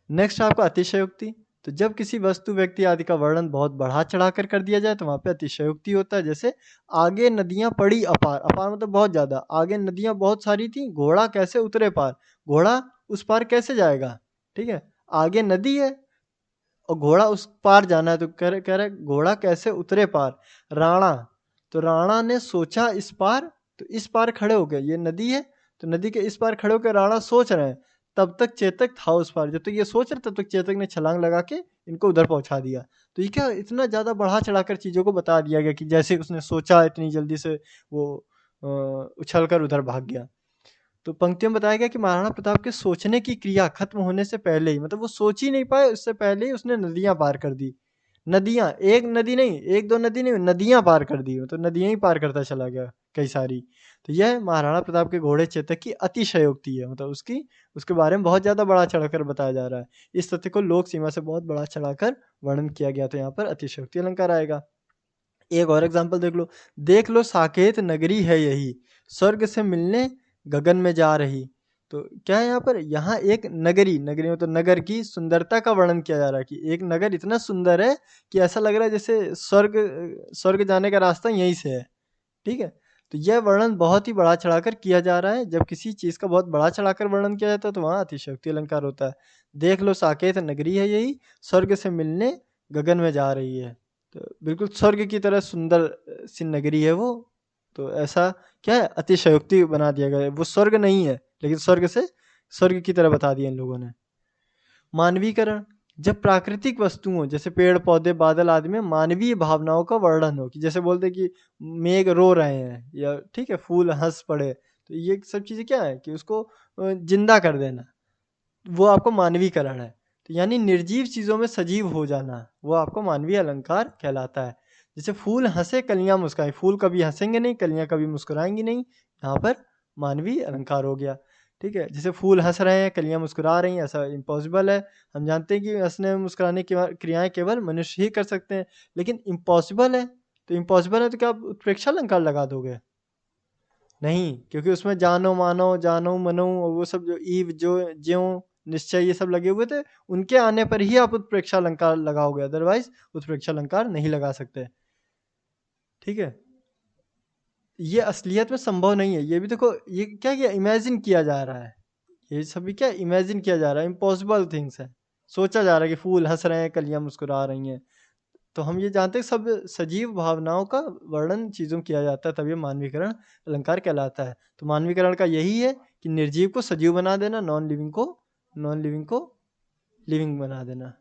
नेक्स्ट आपका अतिशयोक्ति। तो जब किसी वस्तु व्यक्ति आदि का वर्णन बहुत बढ़ा चढ़ा कर दिया जाए तो वहां पे अतिशयोक्ति होता है। जैसे आगे नदियां पड़ी अपार, अपार मतलब बहुत ज्यादा, आगे नदियां बहुत सारी थी, घोड़ा कैसे उतरे पार, घोड़ा उस पार कैसे जाएगा, ठीक है। आगे नदी है और घोड़ा उस पार जाना है, तो कह रहे घोड़ा कैसे उतरे पार। राणा, तो राणा ने सोचा इस पार, तो इस पार खड़े हो गए, ये नदी है तो नदी के इस पार खड़े होकर राणा सोच रहे हैं। तब तक चेतक था उस पार, जब तक ये सोच रहे तब तक चेतक ने छलांग लगा के इनको उधर पहुंचा दिया। तो ये क्या इतना ज्यादा बढ़ा चढ़ाकर चीजों को बता दिया गया कि जैसे उसने सोचा इतनी जल्दी से वो उछल कर उधर भाग गया। तो पंक्तियों में बताया गया कि महाराणा प्रताप के सोचने की क्रिया खत्म होने से पहले ही, मतलब वो सोच ही नहीं पाए, उससे पहले ही उसने नदियां पार कर दी। नदियां, एक नदी नहीं, एक दो नदी नहीं, नदियां पार कर दी, तो नदियां ही पार करता चला गया कई सारी। तो यह महाराणा प्रताप के घोड़े चेतक की अतिशयोक्ति है, मतलब उसके बारे में बहुत ज्यादा बढ़ा चढ़ाकर बताया जा रहा है। इस तथ्य को लोक सीमा से बहुत बढ़ा चढ़ाकर वर्णन किया गया, तो यहाँ पर अतिशयोक्ति अलंकार आएगा। एक और एग्जाम्पल देख लो साकेत नगरी है यही, स्वर्ग से मिलने गगन में जा रही। तो क्या है यहाँ पर, यहाँ एक नगरी, नगरी में तो नगर की सुंदरता का वर्णन किया जा रहा है कि एक नगर इतना सुंदर है कि ऐसा लग रहा है जैसे स्वर्ग, स्वर्ग जाने का रास्ता यहीं से है, ठीक है। तो यह वर्णन बहुत ही बढ़ा चढ़ाकर किया जा रहा है। जब किसी चीज का बहुत बढ़ा चढ़ाकर वर्णन किया जाता है तो वहाँ अतिशयोक्ति अलंकार होता है। देख लो साकेत नगरी है यही, स्वर्ग से मिलने गगन में जा रही है। तो बिल्कुल स्वर्ग की तरह सुंदर सी नगरी है वो। तो ऐसा क्या है, अतिशयोक्ति बना दिया गया है, वो स्वर्ग नहीं है लेकिन स्वर्ग की तरह बता दिया इन लोगों ने। मानवीकरण, जब प्राकृतिक वस्तुओं जैसे पेड़ पौधे बादल आदि में मानवीय भावनाओं का वर्णन हो, कि जैसे बोलते कि मेघ रो रहे हैं, या ठीक है फूल हंस पड़े, तो ये सब चीजें क्या है कि उसको जिंदा कर देना, वो आपको मानवीकरण है। तो यानी निर्जीव चीजों में सजीव हो जाना, वो आपको मानवीय अलंकार कहलाता है। जैसे फूल हंसे कलियां मुस्कुराएं, फूल कभी हंसेंगे नहीं, कलियां कभी मुस्कुराएंगी नहीं, यहाँ पर मानवीय अलंकार हो गया, ठीक है। जैसे फूल हंस रहे हैं कलियां मुस्कुरा रही हैं, ऐसा इम्पॉसिबल है। हम जानते हैं कि हंसने मुस्कुराने की क्रियाएं केवल मनुष्य ही कर सकते हैं, लेकिन इम्पॉसिबल है तो इम्पॉसिबल है तो क्या आप उत्प्रेक्षा अलंकार लगा दोगे? नहीं, क्योंकि उसमें जानो मानो, जानो मनो, और वो सब जो ईव, जो, ज्यों, निश्चय, ये सब लगे हुए थे, उनके आने पर ही आप उत्प्रेक्षा अलंकार लगाओगे, अदरवाइज उत्प्रेक्षा अलंकार नहीं लगा सकते। ठीक है, ये असलियत में संभव नहीं है। ये भी देखो, ये क्या किया, इमेजिन किया जा रहा है, ये सभी क्या इमेजिन किया जा रहा है, इम्पॉसिबल थिंग्स है। सोचा जा रहा है कि फूल हंस रहे हैं, कलियां मुस्कुरा रही हैं। तो हम ये जानते हैं सब सजीव भावनाओं का वर्णन चीज़ों में किया जाता है, तब ये मानवीकरण अलंकार कहलाता है। तो मानवीकरण का यही है कि निर्जीव को सजीव बना देना, नॉन लिविंग को लिविंग बना देना।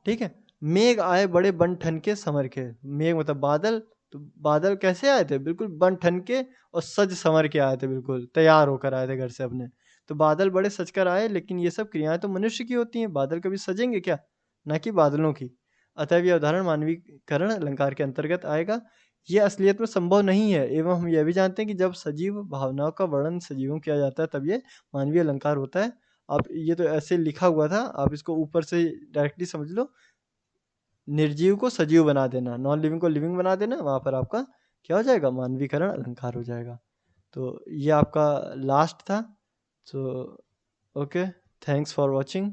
ठीक है, मेघ आए बड़े बन ठन के संवर के, मेघ मतलब बादल, तो बादल कैसे आए थे? बिल्कुल बन ठन के और सज संवर के आए थे, बिल्कुल तैयार होकर आए थे घर से अपने। तो बादल बड़े सज कर आए, लेकिन ये सब क्रियाएं तो मनुष्य की होती हैं, बादल कभी सजेंगे क्या? ना कि बादलों की। अतः यह उदाहरण मानवीकरण अलंकार के अंतर्गत आएगा। ये असलियत में संभव नहीं है, एवं हम यह भी जानते हैं कि जब सजीव भावनाओं का वर्णन सजीवों किया जाता है, तब ये मानवीय अलंकार होता है। आप ये तो ऐसे लिखा हुआ था, आप इसको ऊपर से डायरेक्टली समझ लो। निर्जीव को सजीव बना देना, नॉन लिविंग को लिविंग बना देना, वहाँ पर आपका क्या हो जाएगा? मानवीकरण अलंकार हो जाएगा। तो ये आपका लास्ट था। So okay, thanks for watching.